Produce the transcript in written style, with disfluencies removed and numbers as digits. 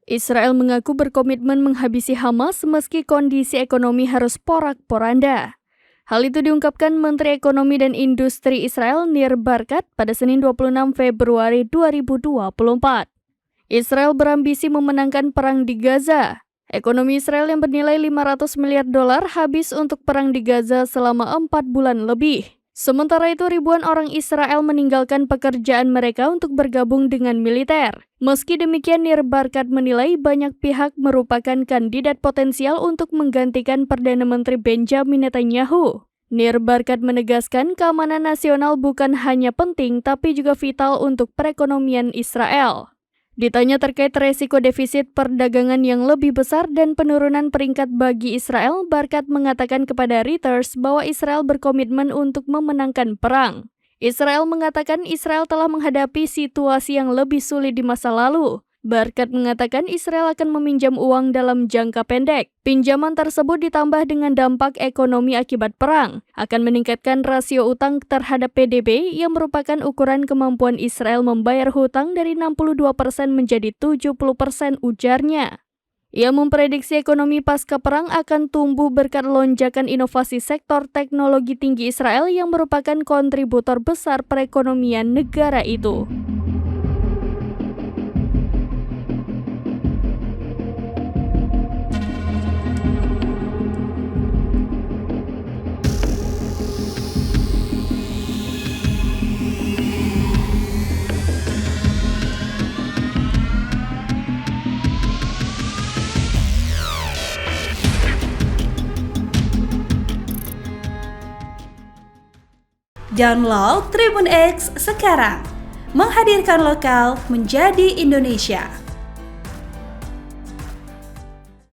Israel mengaku berkomitmen menghabisi Hamas meski kondisi ekonomi harus porak-poranda. Hal itu diungkapkan Menteri Ekonomi dan Industri Israel Nir Barkat pada Senin 26 Februari 2024. Israel berambisi memenangkan perang di Gaza. Ekonomi Israel yang bernilai $500 miliar habis untuk perang di Gaza selama 4 bulan lebih. Sementara itu ribuan orang Israel meninggalkan pekerjaan mereka untuk bergabung dengan militer. Meski demikian, Nir Barkat menilai banyak pihak merupakan kandidat potensial untuk menggantikan Perdana Menteri Benjamin Netanyahu. Nir Barkat menegaskan keamanan nasional bukan hanya penting tapi juga vital untuk perekonomian Israel. Ditanya terkait resiko defisit perdagangan yang lebih besar dan penurunan peringkat bagi Israel, Barkat mengatakan kepada Reuters bahwa Israel berkomitmen untuk memenangkan perang. Israel mengatakan Israel telah menghadapi situasi yang lebih sulit di masa lalu. Barkat mengatakan Israel akan meminjam uang dalam jangka pendek. Pinjaman tersebut ditambah dengan dampak ekonomi akibat perang, akan meningkatkan rasio utang terhadap PDB yang merupakan ukuran kemampuan Israel membayar hutang dari 62% menjadi 70%, ujarnya. Ia memprediksi ekonomi pasca perang akan tumbuh berkat lonjakan inovasi sektor teknologi tinggi Israel yang merupakan kontributor besar perekonomian negara itu. Download Tribun X sekarang, menghadirkan lokal menjadi Indonesia.